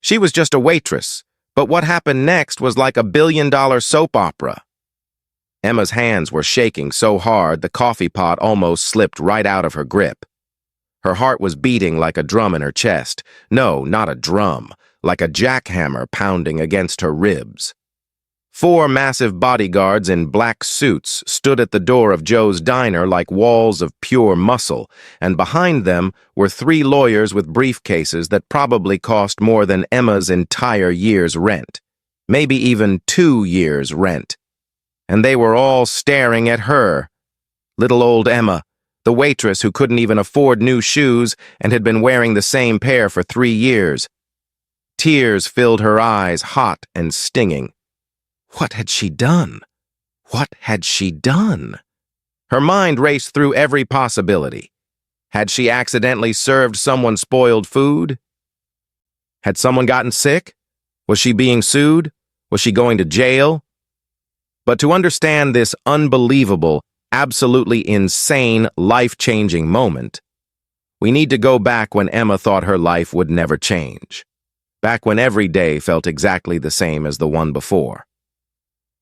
She was just a waitress, but what happened next was like a billion-dollar soap opera. Emma's hands were shaking so hard the coffee pot almost slipped right out of her grip. Her heart was beating like a drum in her chest. No, not a drum, like a jackhammer pounding against her ribs. 4 massive bodyguards in black suits stood at the door of Joe's diner like walls of pure muscle, and behind them were 3 lawyers with briefcases that probably cost more than Emma's entire year's rent. Maybe even 2 years' rent. And they were all staring at her. Little old Emma, the waitress who couldn't even afford new shoes and had been wearing the same pair for 3 years. Tears filled her eyes, hot and stinging. What had she done? What had she done? Her mind raced through every possibility. Had she accidentally served someone spoiled food? Had someone gotten sick? Was she being sued? Was she going to jail? But to understand this unbelievable, absolutely insane, life-changing moment, we need to go back when Emma thought her life would never change. Back when every day felt exactly the same as the one before.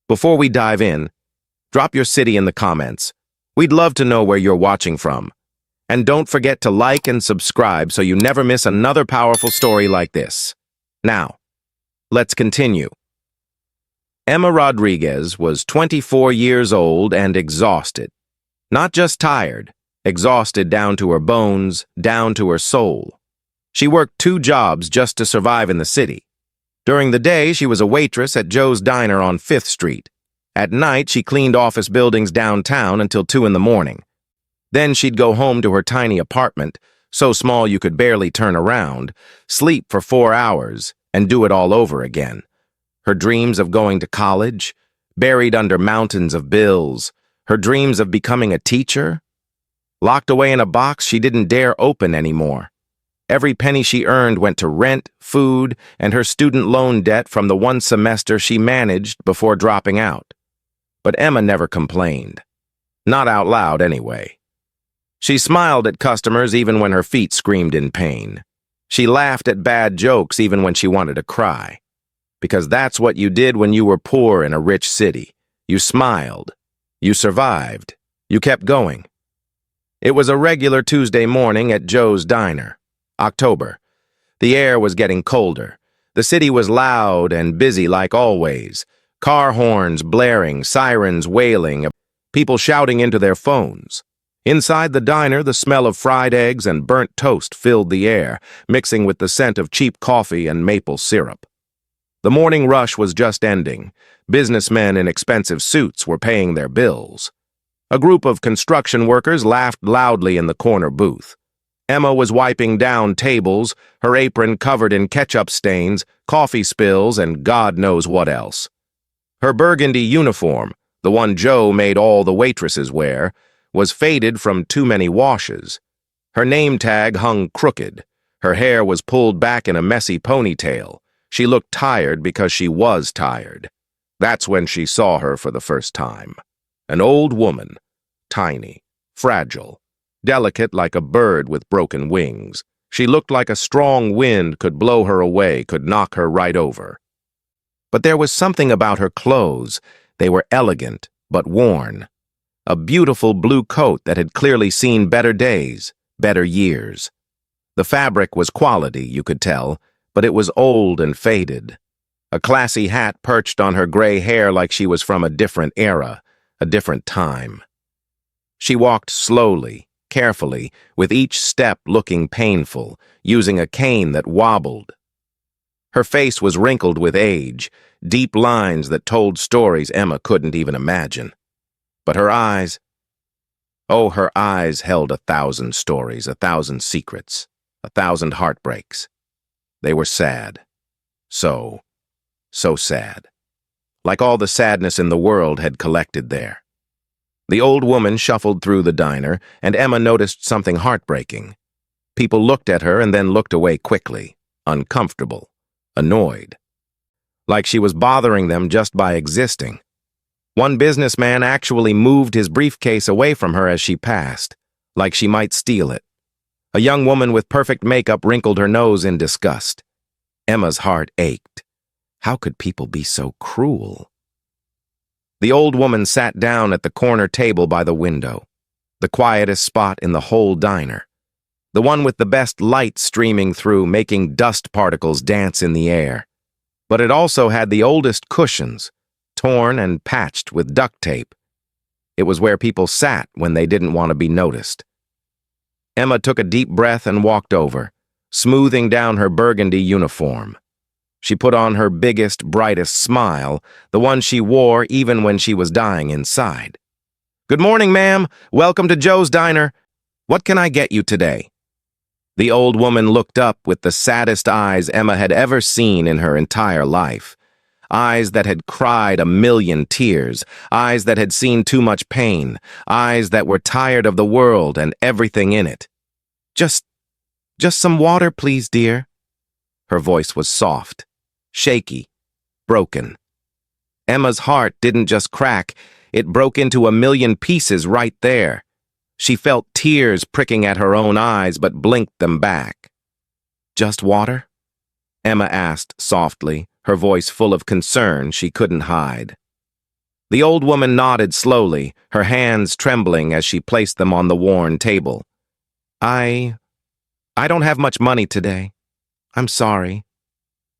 Before we dive in, drop your city in the comments. We'd love to know where you're watching from. And don't forget to like and subscribe so you never miss another powerful story like this. Now, let's continue. Emma Rodriguez was 24 years old and exhausted. Not just tired, exhausted down to her bones, down to her soul. She worked 2 jobs just to survive in the city. During the day, she was a waitress at Joe's Diner on 5th Street. At night, she cleaned office buildings downtown until 2 in the morning. Then she'd go home to her tiny apartment, so small you could barely turn around, sleep for 4 hours, and do it all over again. Her dreams of going to college, buried under mountains of bills, her dreams of becoming a teacher, locked away in a box she didn't dare open anymore. Every penny she earned went to rent, food, and her student loan debt from the 1 semester she managed before dropping out. But Emma never complained. Not out loud, anyway. She smiled at customers even when her feet screamed in pain. She laughed at bad jokes even when she wanted to cry. Because that's what you did when you were poor in a rich city. You smiled. You survived. You kept going. It was a regular Tuesday morning at Joe's Diner. October. The air was getting colder. The city was loud and busy like always. Car horns blaring, sirens wailing, people shouting into their phones. Inside the diner, the smell of fried eggs and burnt toast filled the air, mixing with the scent of cheap coffee and maple syrup. The morning rush was just ending. Businessmen in expensive suits were paying their bills. A group of construction workers laughed loudly in the corner booth. Emma was wiping down tables, her apron covered in ketchup stains, coffee spills, and God knows what else. Her burgundy uniform, the one Joe made all the waitresses wear, was faded from too many washes. Her name tag hung crooked. Her hair was pulled back in a messy ponytail. She looked tired because she was tired. That's when she saw her for the first time. An old woman, tiny, fragile, delicate like a bird with broken wings. She looked like a strong wind could blow her away, could knock her right over. But there was something about her clothes. They were elegant, but worn. A beautiful blue coat that had clearly seen better days, better years. The fabric was quality, you could tell, but it was old and faded. A classy hat perched on her gray hair like she was from a different era, a different time. She walked slowly, carefully, with each step looking painful, using a cane that wobbled. Her face was wrinkled with age, deep lines that told stories Emma couldn't even imagine. But her eyes, oh, her eyes held 1,000 stories, 1,000 secrets, 1,000 heartbreaks. They were sad. So sad. Like all the sadness in the world had collected there. The old woman shuffled through the diner, and Emma noticed something heartbreaking. People looked at her and then looked away quickly, uncomfortable, annoyed. Like she was bothering them just by existing. One businessman actually moved his briefcase away from her as she passed, like she might steal it. A young woman with perfect makeup wrinkled her nose in disgust. Emma's heart ached. How could people be so cruel? The old woman sat down at the corner table by the window, the quietest spot in the whole diner, the one with the best light streaming through, making dust particles dance in the air. But it also had the oldest cushions, torn and patched with duct tape. It was where people sat when they didn't want to be noticed. Emma took a deep breath and walked over, smoothing down her burgundy uniform. She put on her biggest, brightest smile, the one she wore even when she was dying inside. "Good morning, ma'am. Welcome to Joe's Diner. What can I get you today?" The old woman looked up with the saddest eyes Emma had ever seen in her entire life. Eyes that had cried a million tears, eyes that had seen too much pain, eyes that were tired of the world and everything in it. Just some water, please, dear." Her voice was soft, shaky, broken. Emma's heart didn't just crack, it broke into a million pieces right there. She felt tears pricking at her own eyes but blinked them back. "Just water?" Emma asked softly, her voice full of concern she couldn't hide. The old woman nodded slowly, her hands trembling as she placed them on the worn table. I don't have much money today. I'm sorry.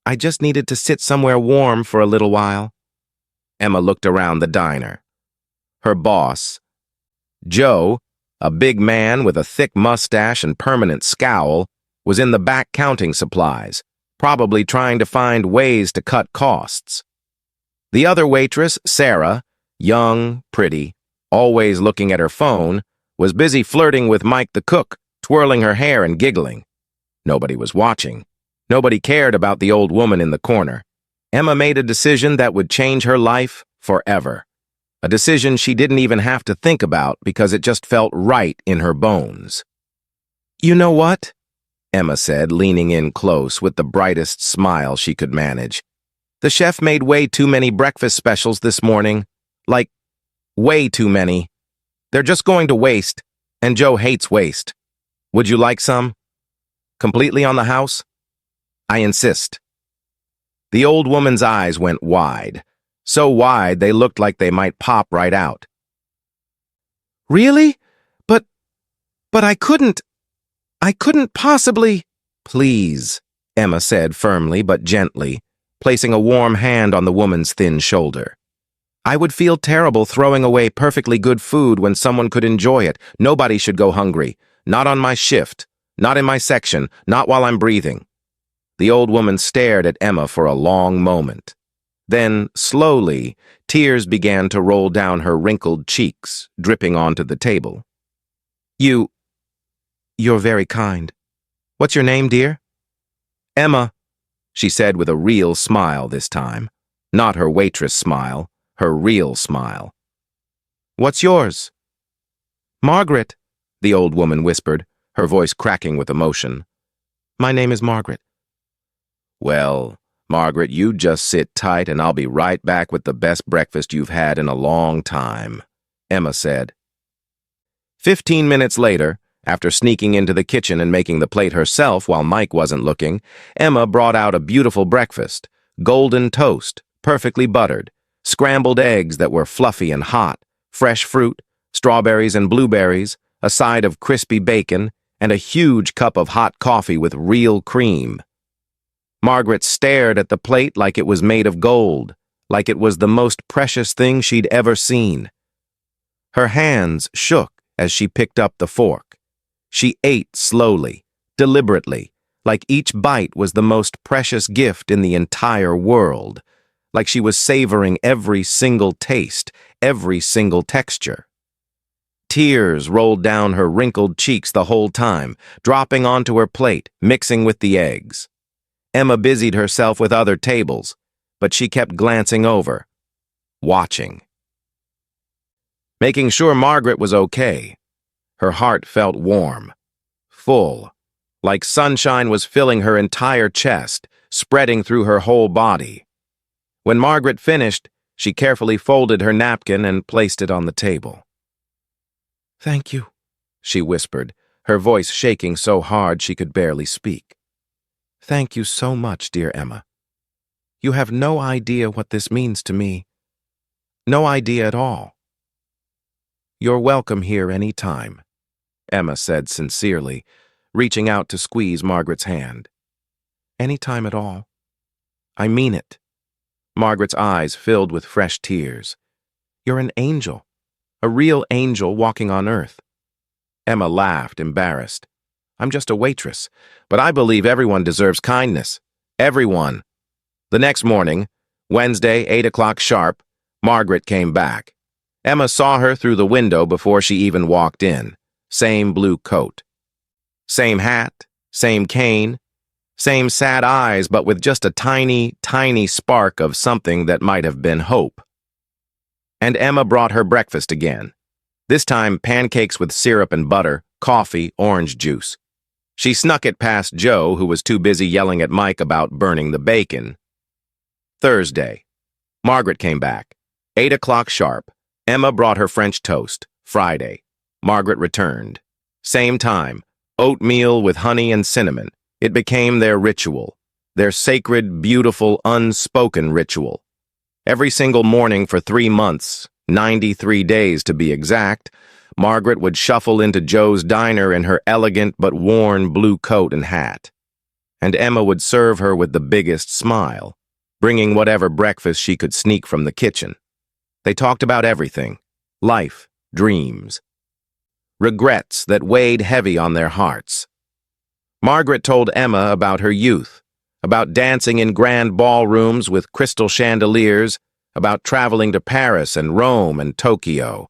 I just needed to sit somewhere warm for a little while." Emma looked around the diner. Her boss, Joe, a big man with a thick mustache and permanent scowl, was in the back counting supplies, probably trying to find ways to cut costs. The other waitress, Sarah, young, pretty, always looking at her phone, was busy flirting with Mike the cook, twirling her hair and giggling. Nobody was watching. Nobody cared about the old woman in the corner. Emma made a decision that would change her life forever. A decision she didn't even have to think about because it just felt right in her bones. "You know what?" Emma said, leaning in close with the brightest smile she could manage. "The chef made way too many breakfast specials this morning. Like, way too many. They're just going to waste, and Joe hates waste. Would you like some? Completely on the house? I insist." The old woman's eyes went wide, so wide they looked like they might pop right out. "Really? But I couldn't possibly—" "Please," Emma said firmly but gently, placing a warm hand on the woman's thin shoulder. "I would feel terrible throwing away perfectly good food when someone could enjoy it. Nobody should go hungry. Not on my shift. Not in my section. Not while I'm breathing." The old woman stared at Emma for a long moment. Then, slowly, tears began to roll down her wrinkled cheeks, dripping onto the table. You're very kind. What's your name, dear?" "Emma," she said with a real smile this time. Not her waitress smile, her real smile. "What's yours?" "Margaret," the old woman whispered, her voice cracking with emotion. "My name is Margaret." "Well, Margaret, you just sit tight and I'll be right back with the best breakfast you've had in a long time," Emma said. 15 minutes later, after sneaking into the kitchen and making the plate herself while Mike wasn't looking, Emma brought out a beautiful breakfast: golden toast, perfectly buttered, scrambled eggs that were fluffy and hot, fresh fruit, strawberries and blueberries, a side of crispy bacon, and a huge cup of hot coffee with real cream. Margaret stared at the plate like it was made of gold, like it was the most precious thing she'd ever seen. Her hands shook as she picked up the fork. She ate slowly, deliberately, like each bite was the most precious gift in the entire world, like she was savoring every single taste, every single texture. Tears rolled down her wrinkled cheeks the whole time, dropping onto her plate, mixing with the eggs. Emma busied herself with other tables, but she kept glancing over, watching. Making sure Margaret was okay. Her heart felt warm, full, like sunshine was filling her entire chest, spreading through her whole body. When Margaret finished, she carefully folded her napkin and placed it on the table. "Thank you," she whispered, her voice shaking so hard she could barely speak. Thank you so much, dear Emma. You have no idea what this means to me. No idea at all. You're welcome here any time, Emma said sincerely, reaching out to squeeze Margaret's hand. Any time at all. I mean it. Margaret's eyes filled with fresh tears. You're an angel, a real angel walking on earth. Emma laughed, embarrassed. I'm just a waitress, but I believe everyone deserves kindness. Everyone. The next morning, Wednesday, 8 o'clock sharp, Margaret came back. Emma saw her through the window before she even walked in. Same blue coat. Same hat, same cane, same sad eyes, but with just a tiny, tiny spark of something that might have been hope. And Emma brought her breakfast again. This time, pancakes with syrup and butter, coffee, orange juice. She snuck it past Joe, who was too busy yelling at Mike about burning the bacon. Thursday. Margaret came back. 8 o'clock sharp. Emma brought her French toast. Friday. Margaret returned. Same time. Oatmeal with honey and cinnamon. It became their ritual. Their sacred, beautiful, unspoken ritual. Every single morning for 3 months, 93 days to be exact, Margaret would shuffle into Joe's diner in her elegant but worn blue coat and hat. And Emma would serve her with the biggest smile, bringing whatever breakfast she could sneak from the kitchen. They talked about everything, life, dreams, regrets that weighed heavy on their hearts. Margaret told Emma about her youth, about dancing in grand ballrooms with crystal chandeliers, about traveling to Paris and Rome and Tokyo,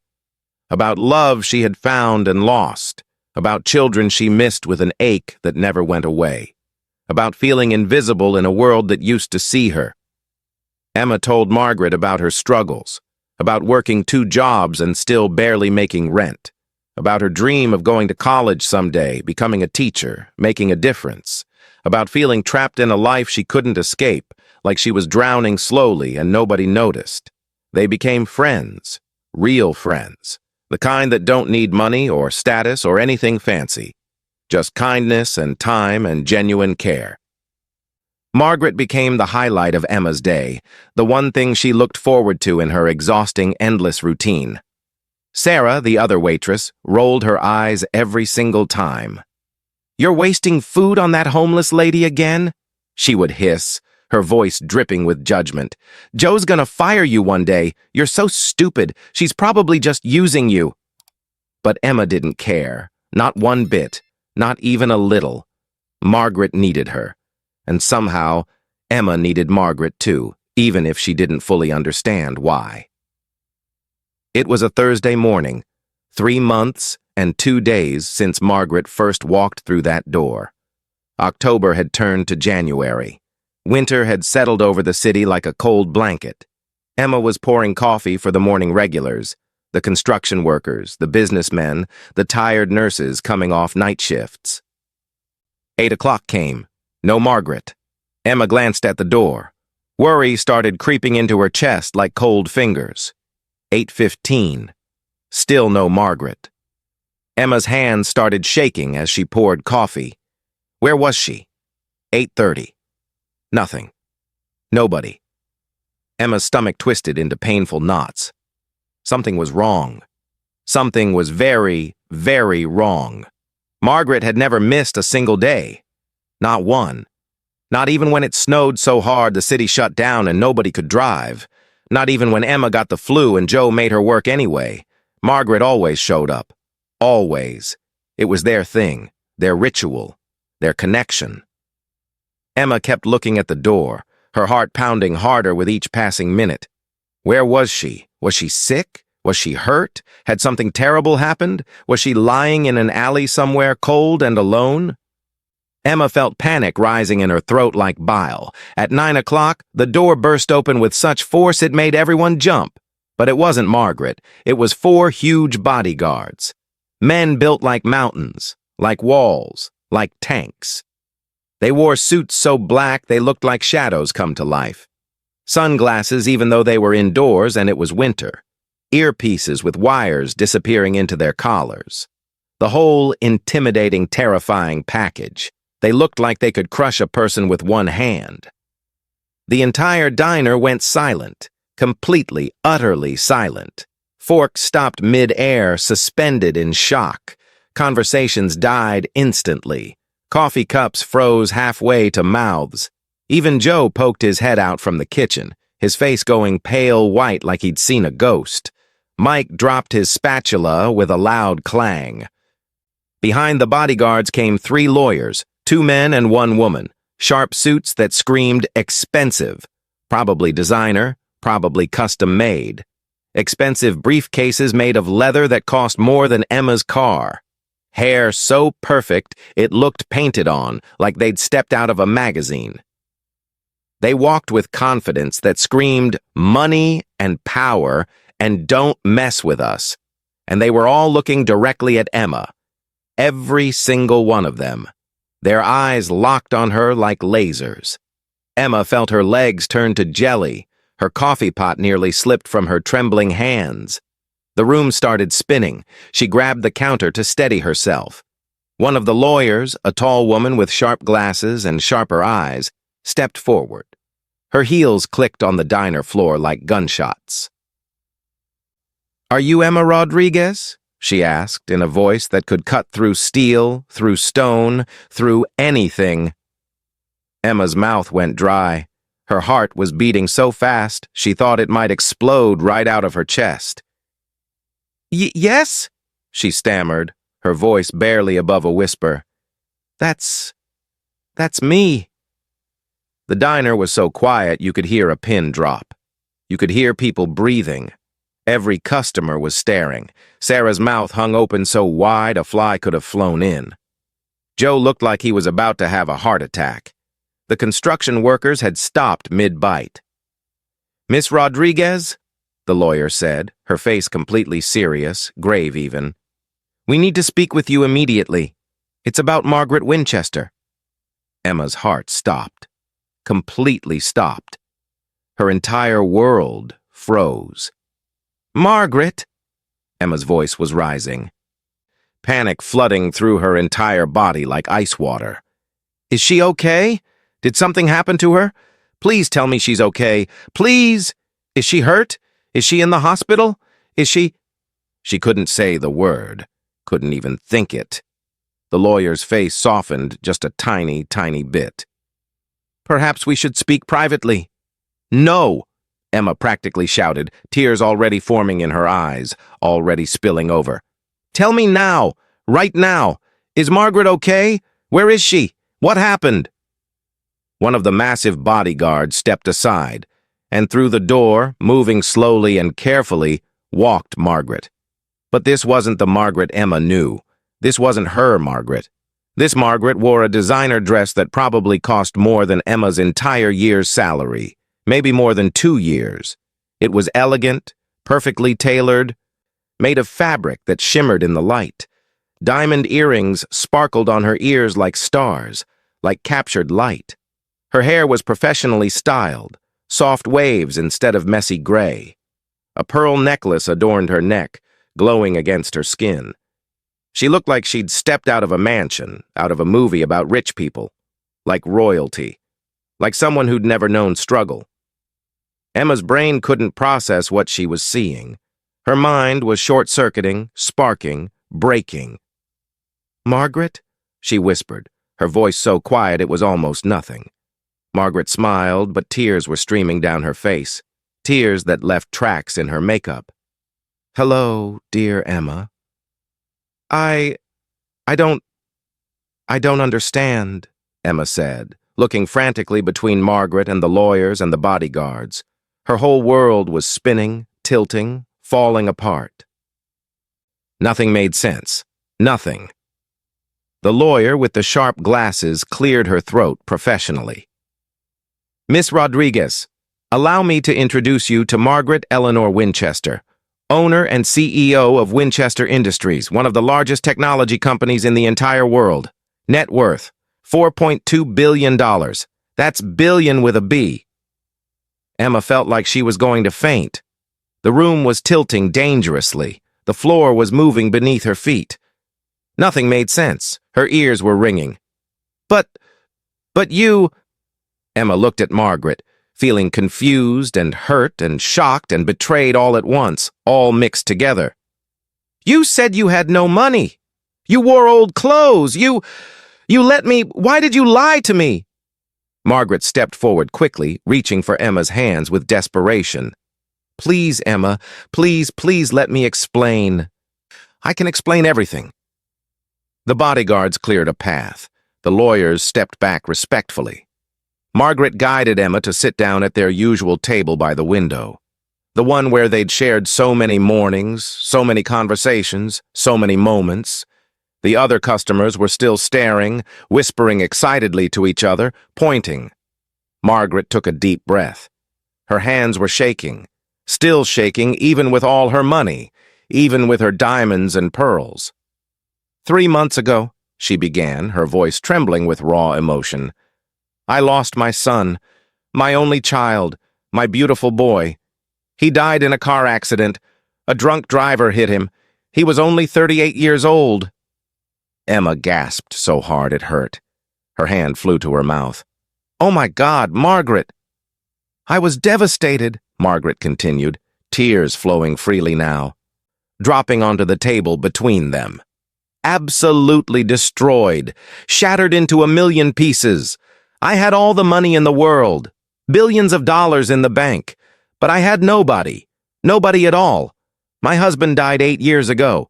about love she had found and lost, about children she missed with an ache that never went away, about feeling invisible in a world that used to see her. Emma told Margaret about her struggles, about working 2 jobs and still barely making rent, about her dream of going to college someday, becoming a teacher, making a difference, about feeling trapped in a life she couldn't escape, like she was drowning slowly and nobody noticed. They became friends, real friends, the kind that don't need money or status or anything fancy, just kindness and time and genuine care. Margaret became the highlight of Emma's day, the one thing she looked forward to in her exhausting, endless routine. Sarah, the other waitress, rolled her eyes every single time. "You're wasting food on that homeless lady again?" she would hiss, her voice dripping with judgment. "Joe's gonna fire you one day. You're so stupid. She's probably just using you." But Emma didn't care. Not one bit. Not even a little. Margaret needed her. And somehow, Emma needed Margaret too, even if she didn't fully understand why. It was a Thursday morning, 3 months and 2 days since Margaret first walked through that door. October had turned to January. Winter had settled over the city like a cold blanket. Emma was pouring coffee for the morning regulars, the construction workers, the businessmen, the tired nurses coming off night shifts. 8 o'clock came. No Margaret. Emma glanced at the door. Worry started creeping into her chest like cold fingers. 8:15. Still no Margaret. Emma's hands started shaking as she poured coffee. Where was she? 8:30. Nothing. Nobody. Emma's stomach twisted into painful knots. Something was wrong. Something was very, very wrong. Margaret had never missed a single day. Not one. Not even when it snowed so hard the city shut down and nobody could drive. Not even when Emma got the flu and Joe made her work anyway. Margaret always showed up. Always. It was their thing, their ritual, their connection. Emma kept looking at the door, her heart pounding harder with each passing minute. Where was she? Was she sick? Was she hurt? Had something terrible happened? Was she lying in an alley somewhere cold and alone? Emma felt panic rising in her throat like bile. At 9 o'clock, the door burst open with such force it made everyone jump. But it wasn't Margaret. It was 4 huge bodyguards. Men built like mountains, like walls, like tanks. They wore suits so black they looked like shadows come to life. Sunglasses even though they were indoors and it was winter. Earpieces with wires disappearing into their collars. The whole intimidating, terrifying package. They looked like they could crush a person with one hand. The entire diner went silent, completely, utterly silent. Forks stopped mid-air, suspended in shock. Conversations died instantly. Coffee cups froze halfway to mouths. Even Joe poked his head out from the kitchen, his face going pale white like he'd seen a ghost. Mike dropped his spatula with a loud clang. Behind the bodyguards came 3 lawyers, 2 men and 1 woman, sharp suits that screamed expensive, probably designer, probably custom-made. Expensive briefcases made of leather that cost more than Emma's car. Hair so perfect it looked painted on, like they'd stepped out of a magazine. They walked with confidence that screamed money and power and don't mess with us. And they were all looking directly at Emma. Every single one of them. Their eyes locked on her like lasers. Emma felt her legs turn to jelly. Her coffee pot nearly slipped from her trembling hands. The room started spinning. She grabbed the counter to steady herself. One of the lawyers, a tall woman with sharp glasses and sharper eyes, stepped forward. Her heels clicked on the diner floor like gunshots. "Are you Emma Rodriguez?" she asked in a voice that could cut through steel, through stone, through anything. Emma's mouth went dry. Her heart was beating so fast she thought it might explode right out of her chest. Yes?" she stammered, her voice barely above a whisper. That's me." The diner was so quiet you could hear a pin drop. You could hear people breathing. Every customer was staring. Sarah's mouth hung open so wide a fly could have flown in. Joe looked like he was about to have a heart attack. The construction workers had stopped mid-bite. "Miss Rodriguez?" the lawyer said, her face completely serious, grave even. "We need to speak with you immediately. It's about Margaret Winchester." Emma's heart stopped. Completely stopped. Her entire world froze. "Margaret?" Emma's voice was rising. Panic flooding through her entire body like ice water. "Is she okay? Did something happen to her? Please tell me she's okay. Please! Is she hurt? Is she in the hospital? Is she—" She couldn't say the word, couldn't even think it. The lawyer's face softened just a tiny, tiny bit. "Perhaps we should speak privately." "No!" Emma practically shouted, tears already forming in her eyes, already spilling over. "Tell me now, right now. Is Margaret okay? Where is she? What happened?" One of the massive bodyguards stepped aside, and through the door, moving slowly and carefully, walked Margaret. But this wasn't the Margaret Emma knew. This wasn't her Margaret. This Margaret wore a designer dress that probably cost more than Emma's entire year's salary, maybe more than 2 years. It was elegant, perfectly tailored, made of fabric that shimmered in the light. Diamond earrings sparkled on her ears like stars, like captured light. Her hair was professionally styled, soft waves instead of messy gray. A pearl necklace adorned her neck, glowing against her skin. She looked like she'd stepped out of a mansion, out of a movie about rich people, like royalty, like someone who'd never known struggle. Emma's brain couldn't process what she was seeing. Her mind was short-circuiting, sparking, breaking. "Margaret?" she whispered, her voice so quiet it was almost nothing. Margaret smiled, but tears were streaming down her face, tears that left tracks in her makeup. "Hello, dear Emma." I don't understand," Emma said, looking frantically between Margaret and the lawyers and the bodyguards. Her whole world was spinning, tilting, falling apart. Nothing made sense. Nothing. The lawyer with the sharp glasses cleared her throat professionally. "Miss Rodriguez, allow me to introduce you to Margaret Eleanor Winchester, owner and CEO of Winchester Industries, one of the largest technology companies in the entire world. Net worth, $4.2 billion. That's billion with a B." Emma felt like she was going to faint. The room was tilting dangerously. The floor was moving beneath her feet. Nothing made sense. Her ears were ringing. But, but you... Emma looked at Margaret, feeling confused and hurt and shocked and betrayed all at once, all mixed together. You said you had no money. You wore old clothes. You let me... Why did you lie to me? Margaret stepped forward quickly, reaching for Emma's hands with desperation. Please, Emma, please let me explain. I can explain everything. The bodyguards cleared a path. The lawyers stepped back respectfully. Margaret guided Emma to sit down at their usual table by the window, the one where they'd shared so many mornings, so many conversations, so many moments. The other customers were still staring, whispering excitedly to each other, pointing. Margaret took a deep breath. Her hands were shaking, still shaking even with all her money, even with her diamonds and pearls. 3 months ago, she began, her voice trembling with raw emotion, I lost my son, my only child, my beautiful boy. He died in a car accident. A drunk driver hit him. He was only 38 years old. Emma gasped so hard it hurt. Her hand flew to her mouth. Oh my God, Margaret! I was devastated, Margaret continued, tears flowing freely now, dropping onto the table between them. Absolutely destroyed, shattered into a million pieces. I had all the money in the world, billions of dollars in the bank, but I had nobody, nobody at all. My husband died 8 years ago.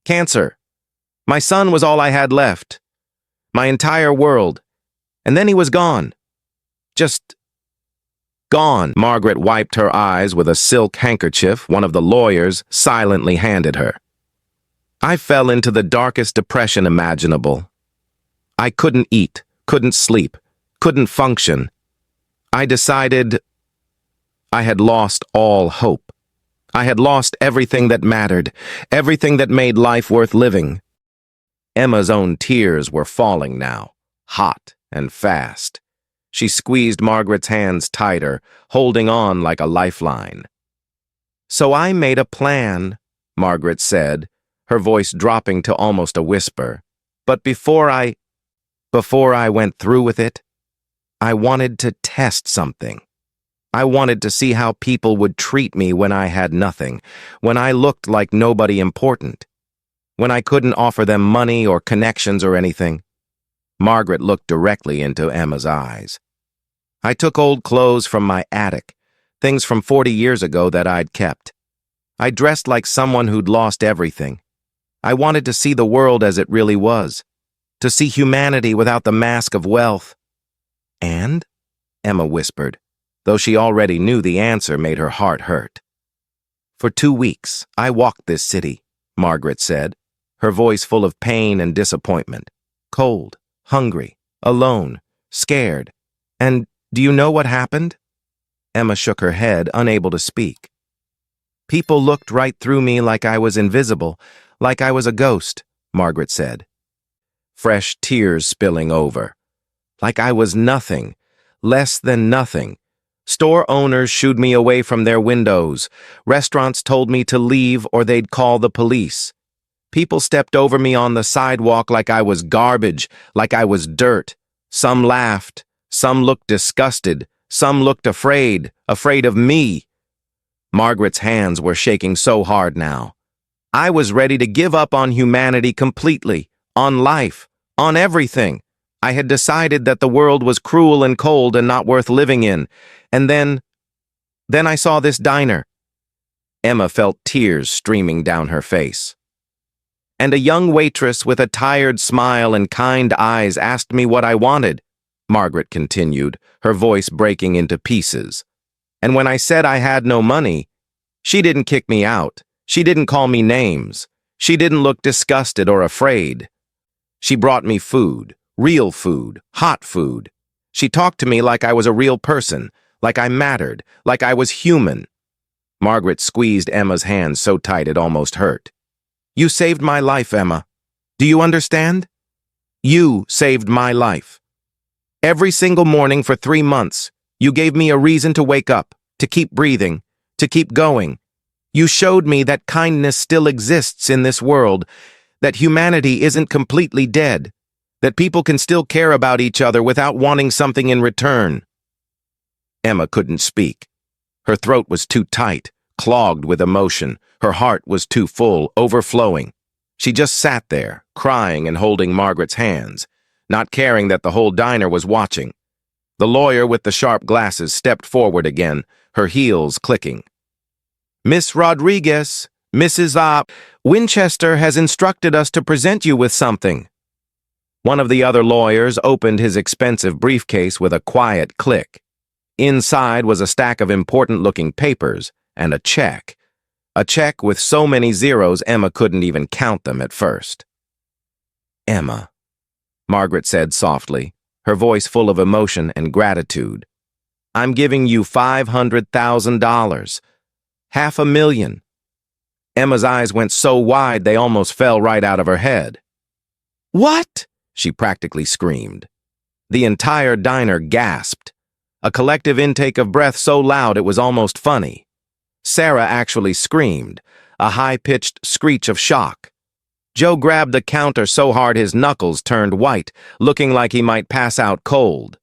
Cancer. My son was all I had left. My entire world. And then he was gone. Just gone. Margaret wiped her eyes with a silk handkerchief one of the lawyers silently handed her. I fell into the darkest depression imaginable. I couldn't eat, couldn't sleep, couldn't function. I decided I had lost all hope. I had lost everything that mattered, everything that made life worth living. Emma's own tears were falling now, hot and fast. She squeezed Margaret's hands tighter, holding on like a lifeline. So I made a plan, Margaret said, her voice dropping to almost a whisper. But before I went through with it, I wanted to test something. I wanted to see how people would treat me when I had nothing, when I looked like nobody important, when I couldn't offer them money or connections or anything. Margaret looked directly into Emma's eyes. I took old clothes from my attic, things from 40 years ago that I'd kept. I dressed like someone who'd lost everything. I wanted to see the world as it really was, to see humanity without the mask of wealth. And? Emma whispered, though she already knew the answer made her heart hurt. For 2 weeks, I walked this city, Margaret said, her voice full of pain and disappointment. Cold, hungry, alone, scared. And do you know what happened? Emma shook her head, unable to speak. People looked right through me like I was invisible, like I was a ghost, Margaret said. Fresh tears spilling over. Like I was nothing, less than nothing. Store owners shooed me away from their windows. Restaurants told me to leave or they'd call the police. People stepped over me on the sidewalk like I was garbage, like I was dirt. Some laughed. Some looked disgusted. Some looked afraid of me. Margaret's hands were shaking so hard now. I was ready to give up on humanity completely, on life, on everything. I had decided that the world was cruel and cold and not worth living in. And then I saw this diner. Emma felt tears streaming down her face. And a young waitress with a tired smile and kind eyes asked me what I wanted, Margaret continued, her voice breaking into pieces. And when I said I had no money, she didn't kick me out. She didn't call me names. She didn't look disgusted or afraid. She brought me food, real food, hot food. She talked to me like I was a real person, like I mattered, like I was human. Margaret squeezed Emma's hand so tight it almost hurt. You saved my life, Emma. Do you understand? You saved my life. Every single morning for 3 months, you gave me a reason to wake up, to keep breathing, to keep going. You showed me that kindness still exists in this world, that humanity isn't completely dead. That people can still care about each other without wanting something in return. Emma couldn't speak. Her throat was too tight, clogged with emotion. Her heart was too full, overflowing. She just sat there, crying and holding Margaret's hands, not caring that the whole diner was watching. The lawyer with the sharp glasses stepped forward again, her heels clicking. "Miss Rodriguez, Mrs. Winchester has instructed us to present you with something." One of the other lawyers opened his expensive briefcase with a quiet click. Inside was a stack of important-looking papers and a check. A check with so many zeros Emma couldn't even count them at first. "Emma," Margaret said softly, her voice full of emotion and gratitude. "I'm giving you $500,000. $500,000. Emma's eyes went so wide they almost fell right out of her head. "What?" she practically screamed. The entire diner gasped, a collective intake of breath so loud it was almost funny. Sarah actually screamed, a high-pitched screech of shock. Joe grabbed the counter so hard his knuckles turned white, looking like he might pass out cold.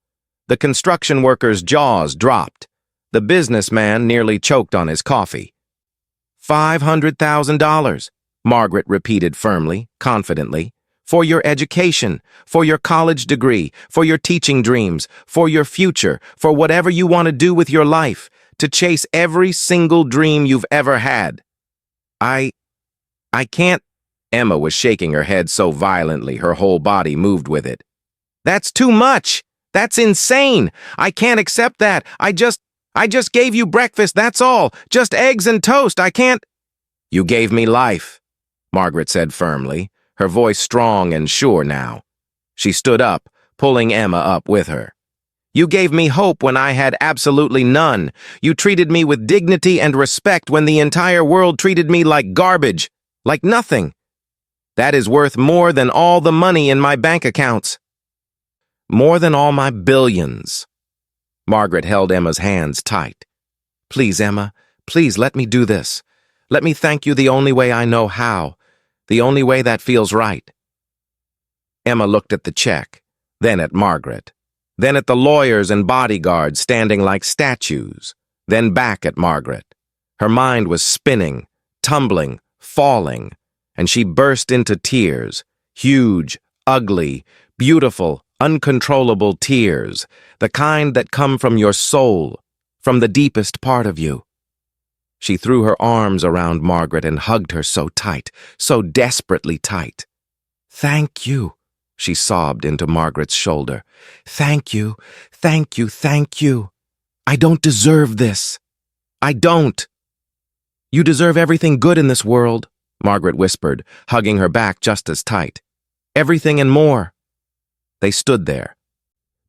The construction worker's jaws dropped. The businessman nearly choked on his coffee. $500,000, Margaret repeated firmly, confidently. "For your education, for your college degree, for your teaching dreams, for your future, for whatever you want to do with your life, to chase every single dream you've ever had." I can't." Emma was shaking her head so violently her whole body moved with it. "That's too much! That's insane! I can't accept that! I just gave you breakfast, that's all! Just eggs and toast, I can't—" "You gave me life," Margaret said firmly, her voice strong and sure now. She stood up, pulling Emma up with her. "You gave me hope when I had absolutely none. You treated me with dignity and respect when the entire world treated me like garbage, like nothing. That is worth more than all the money in my bank accounts. More than all my billions." Margaret held Emma's hands tight. "Please, Emma, please let me do this. Let me thank you the only way I know how, the only way that feels right." Emma looked at the check, then at Margaret, then at the lawyers and bodyguards standing like statues, then back at Margaret. Her mind was spinning, tumbling, falling, and she burst into tears, huge, ugly, beautiful, uncontrollable tears, the kind that come from your soul, from the deepest part of you. She threw her arms around Margaret and hugged her so tight, so desperately tight. "Thank you," she sobbed into Margaret's shoulder. "Thank you, thank you, thank you. I don't deserve this. I don't." "You deserve everything good in this world," Margaret whispered, hugging her back just as tight. "Everything and more." They stood there,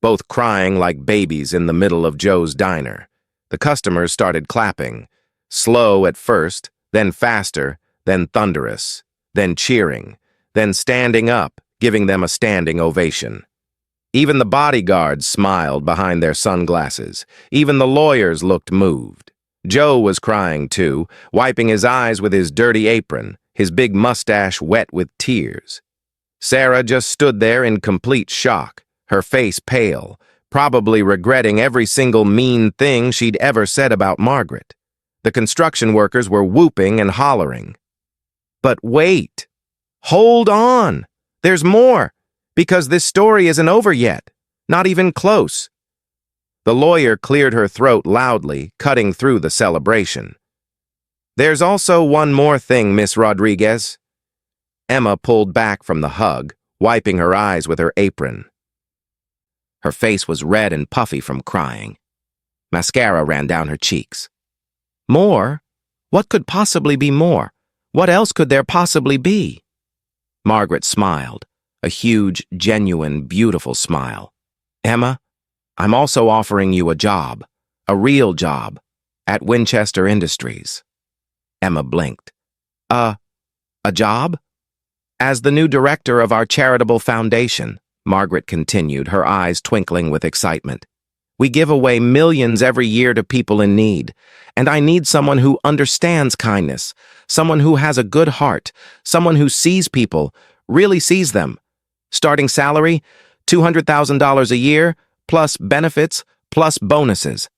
both crying like babies in the middle of Joe's diner. The customers started clapping, slow at first, then faster, then thunderous, then cheering, then standing up, giving them a standing ovation. Even the bodyguards smiled behind their sunglasses. Even the lawyers looked moved. Joe was crying too, wiping his eyes with his dirty apron, his big mustache wet with tears. Sarah just stood there in complete shock, her face pale, probably regretting every single mean thing she'd ever said about Margaret. The construction workers were whooping and hollering. But wait! Hold on! There's more! Because this story isn't over yet. Not even close. The lawyer cleared her throat loudly, cutting through the celebration. "There's also one more thing, Miss Rodriguez." Emma pulled back from the hug, wiping her eyes with her apron. Her face was red and puffy from crying. Mascara ran down her cheeks. "More? What could possibly be more? What else could there possibly be?" Margaret smiled, a huge, genuine, beautiful smile. "Emma, I'm also offering you a job, a real job, at Winchester Industries." Emma blinked. A job?" "As the new director of our charitable foundation," Margaret continued, her eyes twinkling with excitement. "We give away millions every year to people in need, and I need someone who understands kindness, someone who has a good heart, someone who sees people, really sees them, Starting salary, $200,000 a year, plus benefits, plus bonuses.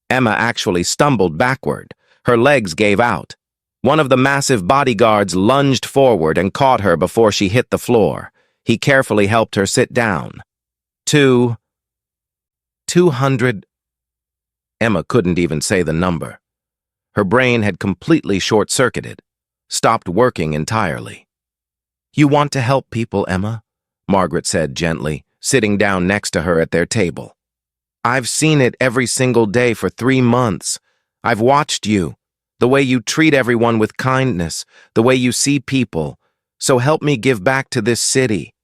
Emma actually stumbled backward. Her legs gave out. One of the massive bodyguards lunged forward and caught her before she hit the floor. He carefully helped her sit down. 200. Emma couldn't even say the number. Her brain had completely short-circuited, stopped working entirely. "You want to help people, Emma?" Margaret said gently, sitting down next to her at their table. "I've seen it every single day for 3 months. I've watched you, the way you treat everyone with kindness, the way you see people. So help me give back to this city.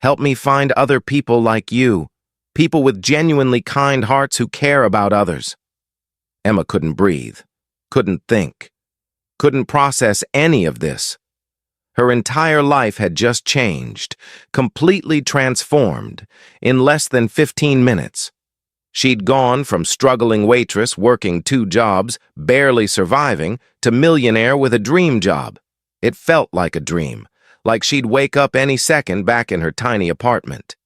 Help me find other people like you, people with genuinely kind hearts who care about others." Emma couldn't breathe, couldn't think, couldn't process any of this. Her entire life had just changed, completely transformed, in less than 15 minutes. She'd gone from struggling waitress working 2 jobs, barely surviving, to millionaire with a dream job. It felt like a dream, like she'd wake up any second back in her tiny apartment.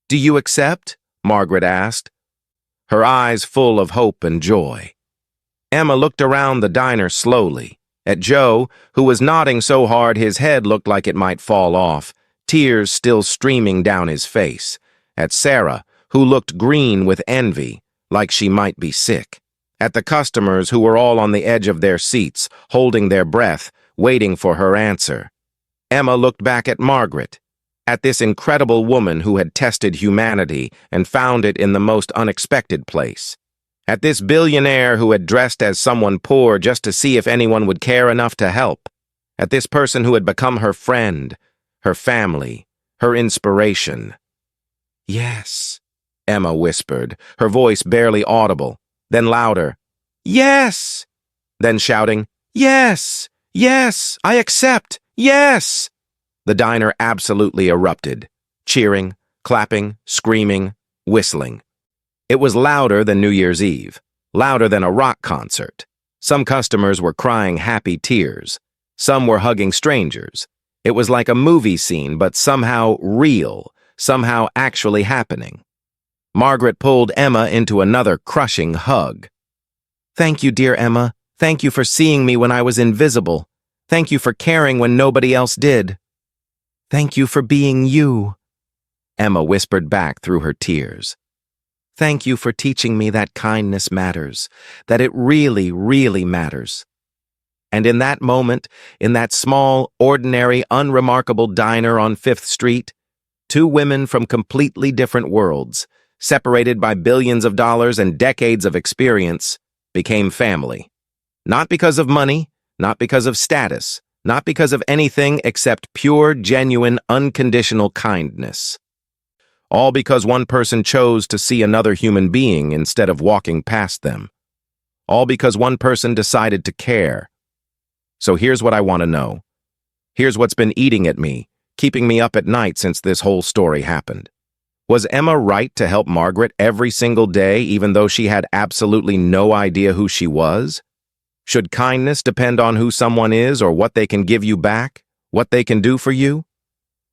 "Do you accept?" Margaret asked, her eyes full of hope and joy. Emma looked around the diner slowly, at Joe, who was nodding so hard his head looked like it might fall off, tears still streaming down his face, at Sarah, who looked green with envy, like she might be sick, at the customers who were all on the edge of their seats, holding their breath, waiting for her answer. Emma looked back at Margaret, at this incredible woman who had tested humanity and found it in the most unexpected place, at this billionaire who had dressed as someone poor just to see if anyone would care enough to help, at this person who had become her friend, her family, her inspiration. "Yes," Emma whispered, her voice barely audible, then louder, "Yes!" Then shouting, "Yes! Yes! I accept! Yes!" The diner absolutely erupted, cheering, clapping, screaming, whistling. It was louder than New Year's Eve, louder than a rock concert. Some customers were crying happy tears. Some were hugging strangers. It was like a movie scene, but somehow real, somehow actually happening. Margaret pulled Emma into another crushing hug. "Thank you, dear Emma. Thank you for seeing me when I was invisible. Thank you for caring when nobody else did. Thank you for being you," Emma whispered back through her tears. "Thank you for teaching me that kindness matters, that it really, really matters." And in that moment, in that small, ordinary, unremarkable diner on 5th Street, 2 women from completely different worlds, separated by billions of dollars and decades of experience, became family. Not because of money, not because of status, not because of anything except pure, genuine, unconditional kindness. All because one person chose to see another human being instead of walking past them. All because one person decided to care. So here's what I want to know. Here's what's been eating at me, keeping me up at night since this whole story happened. Was Emma right to help Margaret every single day, even though she had absolutely no idea who she was? Should kindness depend on who someone is or what they can give you back, what they can do for you?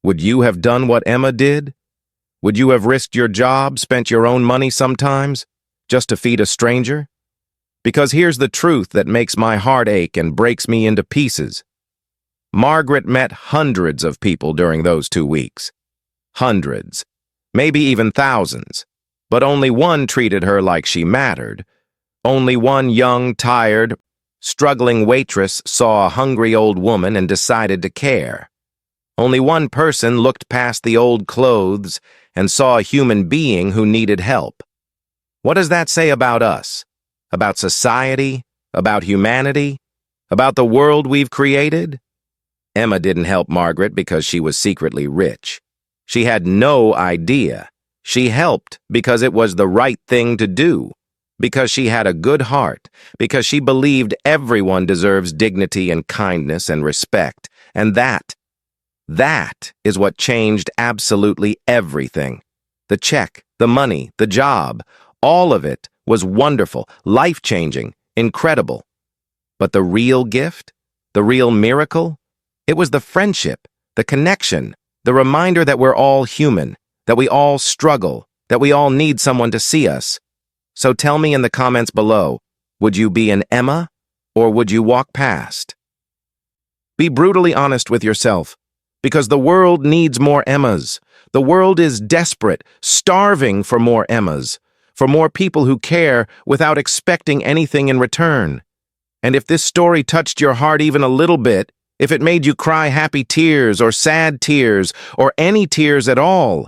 Would you have done what Emma did? Would you have risked your job, spent your own money sometimes, just to feed a stranger? Because here's the truth that makes my heart ache and breaks me into pieces. Margaret met hundreds of people during those 2 weeks. Hundreds. Maybe even thousands. But only one treated her like she mattered. Only one young, tired, struggling waitress saw a hungry old woman and decided to care. Only one person looked past the old clothes and saw a human being who needed help. What does that say about us? About society? About humanity? About the world we've created? Emma didn't help Margaret because she was secretly rich. She had no idea. She helped because it was the right thing to do, because she had a good heart, because she believed everyone deserves dignity and kindness and respect, and that is what changed absolutely everything. The check, the money, the job, all of it was wonderful, life-changing, incredible. But the real gift, the real miracle, it was the friendship, the connection, The reminder that we're all human, that we all struggle, that we all need someone to see us. So tell me in the comments below, would you be an Emma or would you walk past? Be brutally honest with yourself, because the world needs more Emmas. The world is desperate, starving for more Emmas, for more people who care without expecting anything in return. And if this story touched your heart even a little bit, if it made you cry happy tears or sad tears or any tears at all,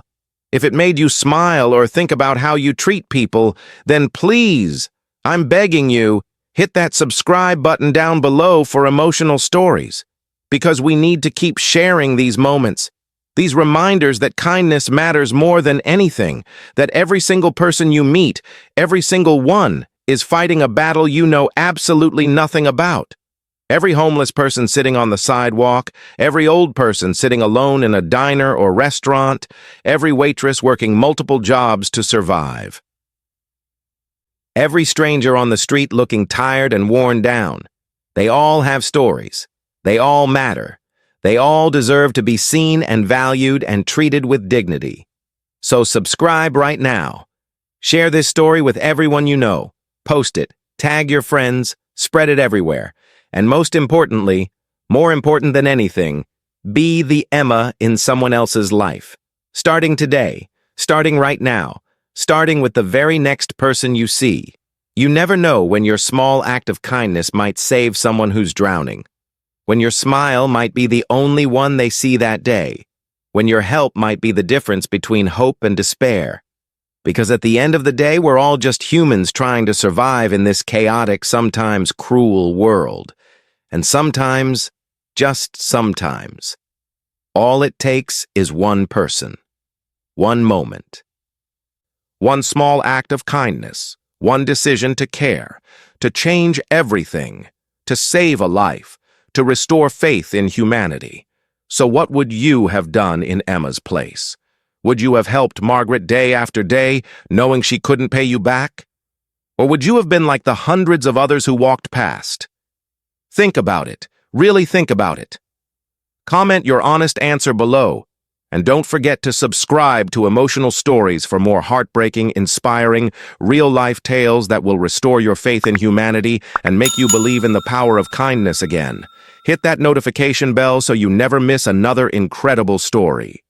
if it made you smile or think about how you treat people, then please, I'm begging you, hit that subscribe button down below for emotional stories. Because we need to keep sharing these moments, these reminders that kindness matters more than anything, that every single person you meet, every single one, is fighting a battle you know absolutely nothing about. Every homeless person sitting on the sidewalk, every old person sitting alone in a diner or restaurant, every waitress working multiple jobs to survive. Every stranger on the street looking tired and worn down. They all have stories. They all matter. They all deserve to be seen and valued and treated with dignity. So subscribe right now. Share this story with everyone you know. Post it, tag your friends, spread it everywhere. And most importantly, more important than anything, be the Emma in someone else's life. Starting today, starting right now, starting with the very next person you see. You never know when your small act of kindness might save someone who's drowning. When your smile might be the only one they see that day. When your help might be the difference between hope and despair. Because at the end of the day, we're all just humans trying to survive in this chaotic, sometimes cruel world. And sometimes, just sometimes, all it takes is one person, one moment, one small act of kindness, one decision to care, to change everything, to save a life, to restore faith in humanity. So what would you have done in Emma's place? Would you have helped Margaret day after day, knowing she couldn't pay you back? Or would you have been like the hundreds of others who walked past? Think about it. Really think about it. Comment your honest answer below. And don't forget to subscribe to Emotional Stories for more heartbreaking, inspiring, real-life tales that will restore your faith in humanity and make you believe in the power of kindness again. Hit that notification bell so you never miss another incredible story.